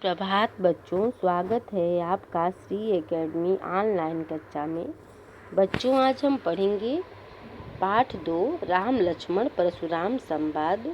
प्रभात बच्चों, स्वागत है आपका श्री एकेडमी ऑनलाइन कक्षा में। बच्चों, आज हम पढ़ेंगे पाठ 2 राम लक्ष्मण परशुराम संवाद।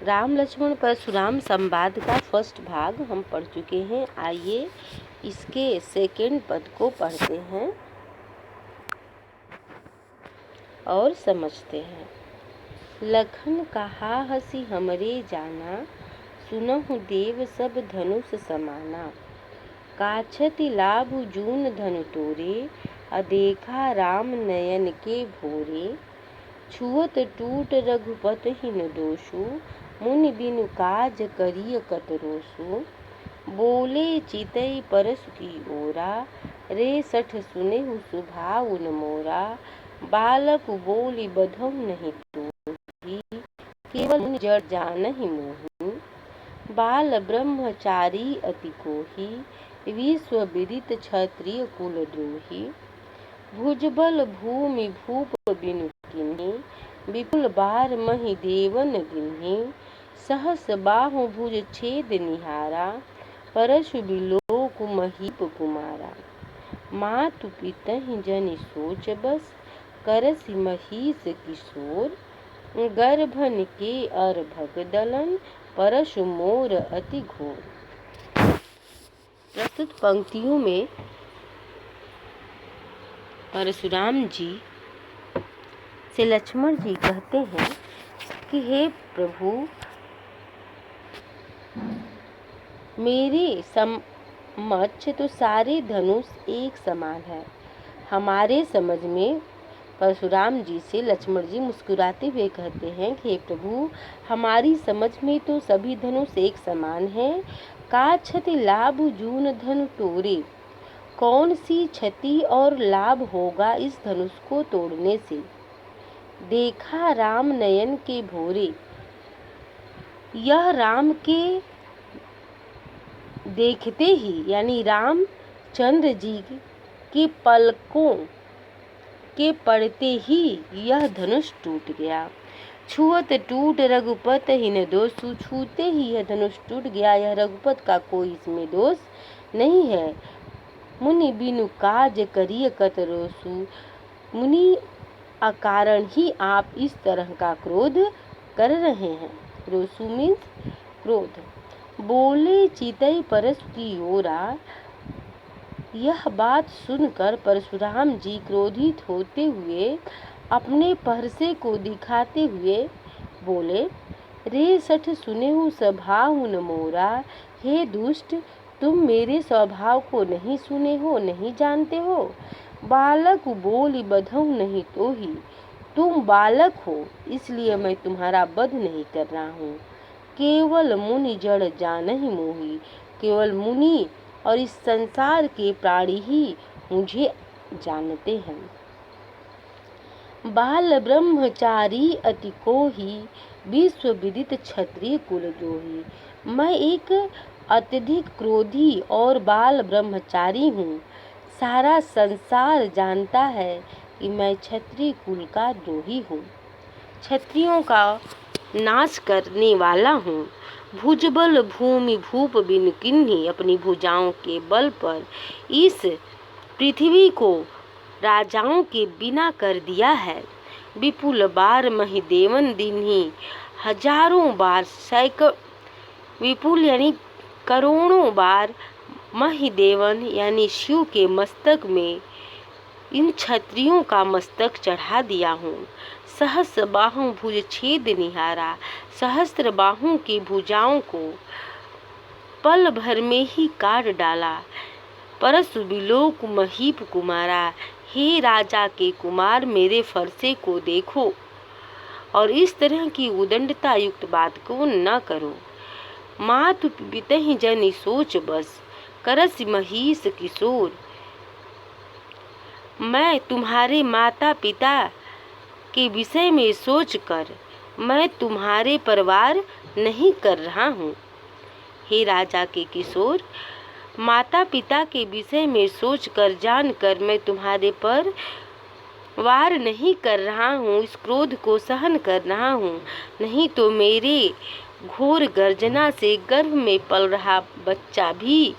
राम लक्ष्मण परशुराम संवाद का फर्स्ट भाग हम पढ़ चुके हैं। आइए इसके सेकेंड पद को पढ़ते हैं और समझते हैं। लखन कहा हसी हमरे जाना, सुनहु देव सब धनुष समाना। काछति लाभ जून धनु तोरे, अदेखा राम नयन के भोरे। छुअत टूट रघुपत हिन दोषु, मुनि बिनु काज करिय कत रोसु। बोले चितई परसु की ओरा, रे सठ सुनेहु सुभाउन मोरा। बालक बोली बधौ नहीं तोहि, केवल मुनि जड़ जानहि मोहि। बाल ब्रह्मचारी अति कोहि, विश्व विदित क्षत्रिय कुल द्रोही। भुजबल भूमि भूप बिनु किन्ही, विपुल बार महि देवन दिन्ही। सहस बाहु भुज छेद निहारा, परशु बिलोक महीप कुमारा। मातु पितहि जनि सोच बस, करसि महिष किशोर। गर्भन के अर्भक दलन, परशु मोर अति घोर। प्रस्तुत पंक्तियों में परशुराम जी से लक्ष्मण जी कहते हैं कि हे प्रभु, मेरे समक्ष तो सारे धनुष एक समान है। हमारे समझ में परशुराम जी से लक्ष्मण जी मुस्कुराते हुए कहते हैं कि हे प्रभु, हमारी समझ में तो सभी धनुष एक समान हैं। का क्षति लाभ जून धनु तोड़े, कौन सी क्षति और लाभ होगा इस धनुष को तोड़ने से। देखा राम नयन के भोरे, यह राम के देखते ही यानी रामचंद्र जी के पलकों के पड़ते ही यह धनुष टूट गया। छुअत टूट रघुपत हिन दोषु, छूते ही यह धनुष टूट गया। यह रघुपत का कोई इसमें दोष नहीं है। मुनि बिनु काज करिय कत रोसु, मुनि अकारण ही आप इस तरह का क्रोध कर रहे हैं। रोसु मीन्स क्रोध। बोले चितई परसु की ओरा, यह बात सुनकर परशुराम जी क्रोधित होते हुए अपने परसे को दिखाते हुए बोले, रे सठ सुनेहु स्वभाउन मोरा। हे दुष्ट, तुम मेरे स्वभाव को नहीं सुने हो, नहीं जानते हो। बालक बोली बधौ नहीं तोहि, तुम बालक हो इसलिए मैं तुम्हारा वध नहीं कर रहा हूँ। केवल मुनि जड़ जानहि मोहि, केवल मुनि और इस संसार के प्राणी ही मुझे जानते हैं। बाल ब्रह्मचारी अति कोहि, विश्व विदित क्षत्रिय कुल द्रोही। मैं एक अत्यधिक क्रोधी और बाल ब्रह्मचारी हूँ। सारा संसार जानता है कि मैं क्षत्रिय कुल का द्रोही हूँ, क्षत्रियों का नाश करने वाला हूँ। भुजबल भूमि भूप बिनु किन्ही, अपनी भुजाओं के बल पर इस पृथ्वी को राजाओं के बिना कर दिया है। विपुल बार महि देवन दिन्ही, हजारों बार विपुल यानी करोड़ों बार महि देवन यानी शिव के मस्तक में इन क्षत्रियों का मस्तक चढ़ा दिया हूँ। सहस बाहु भुज छेद निहारा, सहस्त्र बाहों की भुजाओं को पल भर में ही काट डाला। परसु बिलोक महीप कुमारा, हे राजा के कुमार, मेरे फरसे को देखो और इस तरह की उदंडता युक्त बात को न करो। मातु पितहि जनि सोच बस, करसि महिष किशोर। मैं तुम्हारे माता पिता के विषय में सोचकर मैं तुम्हारे परवार नहीं कर रहा हूँ। हे राजा के किशोर, माता पिता के विषय में सोचकर जानकर मैं तुम्हारे पर वार नहीं कर रहा हूँ, इस क्रोध को सहन कर रहा हूँ। नहीं तो मेरे घोर गर्जना से गर्भ में पल रहा बच्चा भी,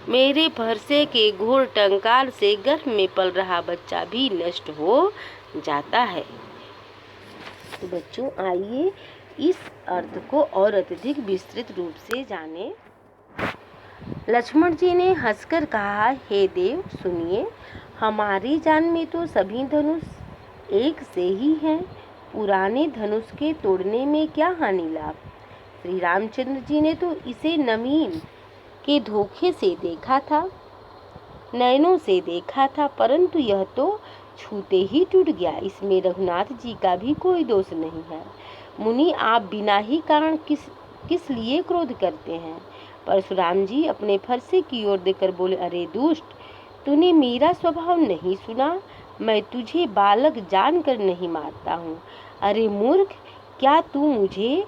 मेरे फरसे के घोर टंकार से गर्भ में पल रहा बच्चा भी नष्ट हो जाता है। तो बच्चों, आइए इस अर्थ को और अत्यधिक विस्तृत रूप से जानें। लक्ष्मण जी ने हंसकर कहा, हे देव सुनिए, हमारी जान में तो सभी धनुष एक से ही हैं। पुराने धनुष के तोड़ने में क्या हानि लाभ। श्री रामचंद्र जी ने तो इसे नवीन के धोखे से देखा था, नयनों से देखा था, परंतु यह तो छूते ही टूट गया। इसमें रघुनाथ जी का भी कोई दोष नहीं है। मुनि, आप बिना ही कारण किस लिए क्रोध करते हैं। परशुराम जी अपने फरसे की ओर देकर बोले, अरे दुष्ट, तूने मेरा स्वभाव नहीं सुना। मैं तुझे बालक जानकर नहीं मारता हूँ। अरे मूर्ख, क्या तू मुझे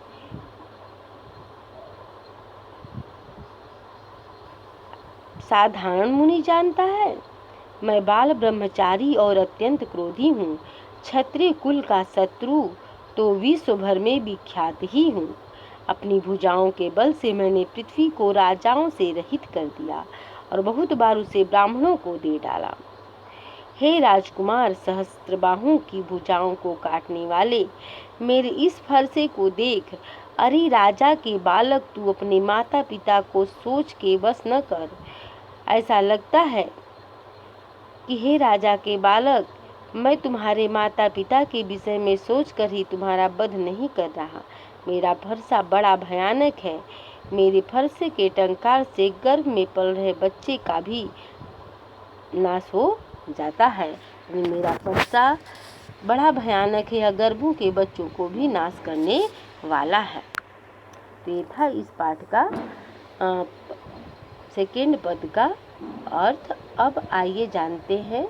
साधारण मुनि जानता है। मैं बाल ब्रह्मचारी और अत्यंत क्रोधी हूँ। क्षत्रिय कुल का शत्रु तो विश्व भर में विख्यात ही हूँ। अपनी भुजाओं के बल से मैंने पृथ्वी को राजाओं से रहित कर दिया और बहुत बार उसे ब्राह्मणों को दे डाला। हे राजकुमार, सहस्त्रबाहु की भुजाओं को काटने वाले, मेरे इस फरसे को देख। अरे राजा के बालक, तू अपने माता पिता को सोच के बस न कर। ऐसा लगता है कि हे राजा के बालक, मैं तुम्हारे माता पिता के विषय में सोचकर ही तुम्हारा वध नहीं कर रहा। मेरा फरसा बड़ा भयानक है। मेरे फरसे के टंकार से गर्भ में पल रहे बच्चे का भी नाश हो जाता है। मेरा फरसा बड़ा भयानक है, यह गर्भों के बच्चों को भी नाश करने वाला है। तो ये था इस पाठ का सेकेंड पद का अर्थ। अब आइए जानते हैं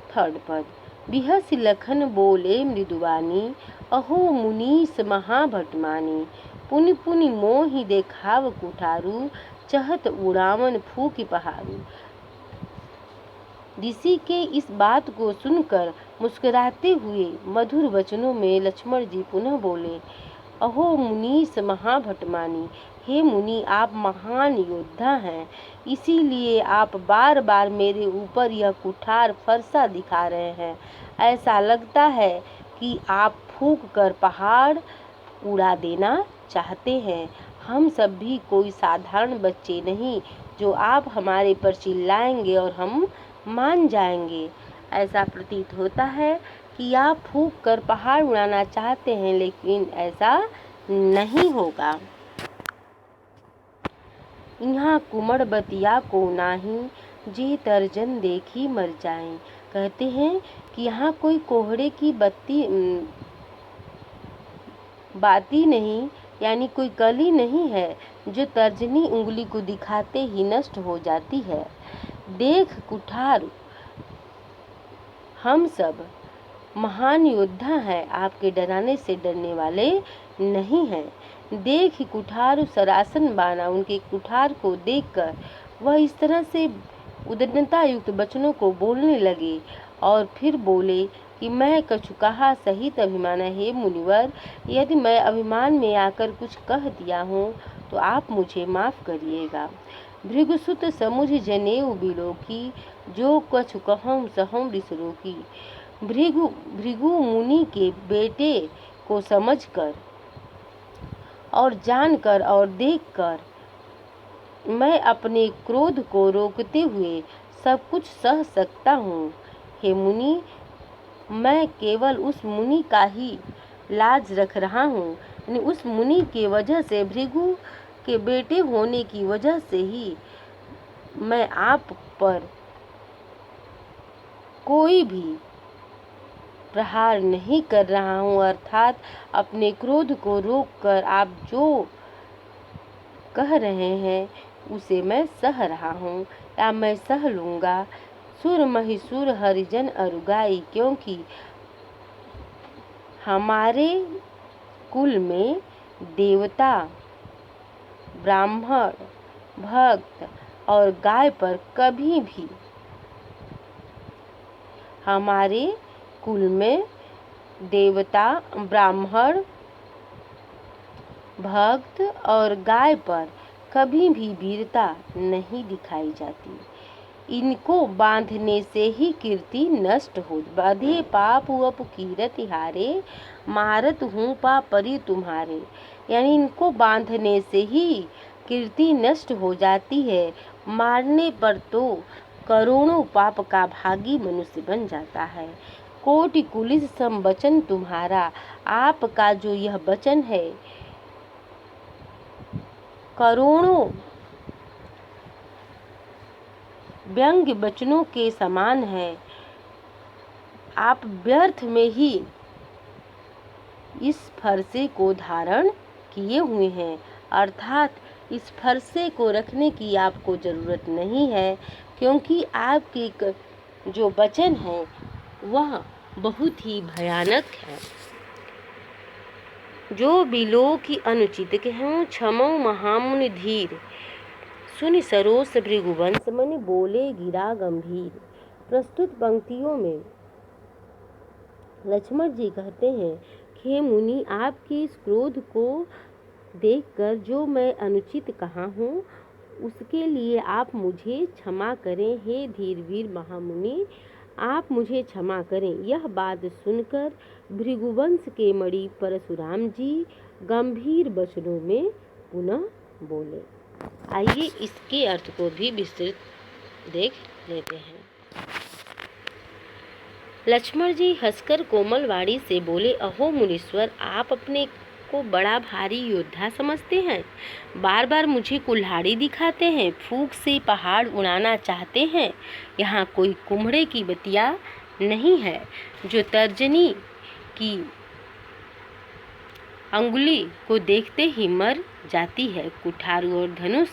थर्ड पद। बिहस लखन बोले मृदुवानी, अहो मुनीस महाभटमानी। पुनि पुनि मोहि देखाव कुठारू, चहत उड़ावन फूक पहाड़ू। ऋषि के इस बात को सुनकर मुस्कुराते हुए मधुर वचनों में लक्ष्मण जी पुनः बोले, अहो मुनीस महाभटमानी। हे मुनि, आप महान योद्धा हैं, इसीलिए आप बार बार मेरे ऊपर यह कुठार फरसा दिखा रहे हैं। ऐसा लगता है कि आप फूंक कर पहाड़ उड़ा देना चाहते हैं। हम सब भी कोई साधारण बच्चे नहीं जो आप हमारे पर चिल्लाएंगे और हम मान जाएंगे। ऐसा प्रतीत होता है कि आप फूंक कर पहाड़ उड़ाना चाहते हैं, लेकिन ऐसा नहीं होगा। यहाँ कुमड़ बतिया को नाही, जे तर्जन देखी मर जाए। कहते हैं कि यहाँ कोई कोहड़े की बाती नहीं, यानी कोई कली नहीं है जो तर्जनी उंगली को दिखाते ही नष्ट हो जाती है। देख कुठार, हम सब महान योद्धा हैं, आपके डराने से डरने वाले नहीं हैं। देख कुठार सरासन बाना। उनके कुठार को देखकर वह इस तरह से उद्दंडता युक्त वचनों को बोलने लगे और फिर बोले कि मैं कछु कहा सहित अभिमान है मुनिवर, यदि मैं अभिमान में आकर कुछ कह दिया हूँ तो आप मुझे माफ करिएगा। भृगुसुत समुझ जनेऊ बिलोकी, जो कछु कहूँ सहूँ रिसरोकी। भृगु मुनि के बेटे को समझकर और जानकर और देखकर मैं अपने क्रोध को रोकते हुए सब कुछ सह सकता हूँ। हे मुनि, मैं केवल उस मुनि का ही लाज रख रहा हूँ। उस मुनि की वजह से, भृगु के बेटे होने की वजह से ही मैं आप पर कोई भी प्रहार नहीं कर रहा हूँ, अर्थात अपने क्रोध को रोककर आप जो कह रहे हैं उसे मैं सह रहा हूँ या मैं सह लूँगा। सुर महिसुर हरिजन अरुगाई, क्योंकि हमारे कुल में देवता, ब्राह्मण, भक्त और गाय पर कभी भी, हमारे कुल में देवता, ब्राह्मण, भक्त और गाय पर कभी भी वीरता नहीं दिखाई जाती। इनको बांधने से ही कीर्ति नष्ट हो। बधे पाप वप कीरत हारे, मारत हूँ पा परी तुम्हारे। यानी इनको बांधने से ही कीर्ति नष्ट हो जाती है, मारने पर तो करोड़ों पाप का भागी मनुष्य बन जाता है। कोटि कुलिस सम वचन तुम्हारा, आपका जो यह वचन है करोड़ों व्यंग्य वचनों के समान है। आप व्यर्थ में ही इस फरसे को धारण किए हुए हैं, अर्थात इस फरसे को रखने की आपको ज़रूरत नहीं है, क्योंकि आपके जो वचन है वह बहुत ही भयानक है। जो बिलो की अनुचित कहूँ, क्षमो महामुनि धीर, सुनि सरोस भृगुवंश, मन बोले गिरा गंभीर। प्रस्तुत पंक्तियों में लक्ष्मण जी कहते हैं, हे मुनि, आपके इस क्रोध को देखकर जो मैं अनुचित कहा हूँ उसके लिए आप मुझे क्षमा करें। हे धीरवीर महामुनि, आप मुझे क्षमा करें। यह बात सुनकर भृगुवंश के मणि परशुराम जी गंभीर वचनों में पुनः बोले। आइए इसके अर्थ को भी विस्तृत देख लेते हैं। लक्ष्मण जी हंसकर कोमल वाणी से बोले, अहो मुनीश्वर, आप अपने को बड़ा भारी योद्धा समझते हैं, बार बार मुझे कुल्हाड़ी दिखाते हैं, फूंक से पहाड़ उड़ाना चाहते हैं। यहाँ कोई कुम्हड़े की बतिया नहीं है जो तर्जनी की अंगुली को देखते ही मर जाती है। कुठार और धनुष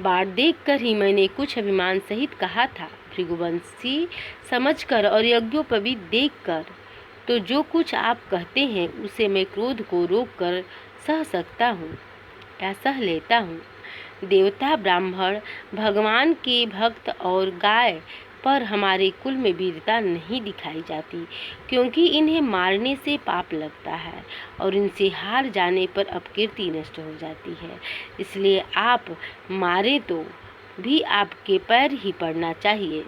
बाण देखकर ही मैंने कुछ अभिमान सहित कहा था। भृगुवंशी समझकर और यज्ञोपवीत देखकर तो जो कुछ आप कहते हैं उसे मैं क्रोध को रोककर सह सकता हूँ या सह लेता हूँ। देवता, ब्राह्मण, भगवान के भक्त और गाय पर हमारे कुल में वीरता नहीं दिखाई जाती, क्योंकि इन्हें मारने से पाप लगता है और इनसे हार जाने पर अपकीर्ति नष्ट हो जाती है। इसलिए आप मारे तो भी आपके पैर ही पड़ना चाहिए।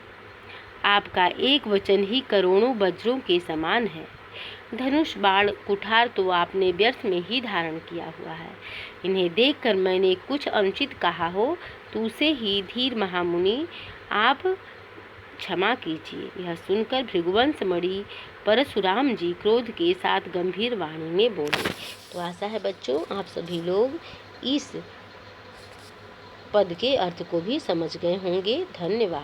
आपका एक वचन ही करोड़ों वज्रों के समान है। धनुष, बाण, कुठार तो आपने व्यर्थ में ही धारण किया हुआ है। इन्हें देखकर मैंने कुछ अनुचित कहा हो तो उसे ही धीर महामुनि आप क्षमा कीजिए। यह सुनकर भृगुवंश मणि परशुराम जी क्रोध के साथ गंभीर वाणी में बोले। तो आशा है बच्चों आप सभी लोग इस पद के अर्थ को भी समझ गए होंगे। धन्यवाद।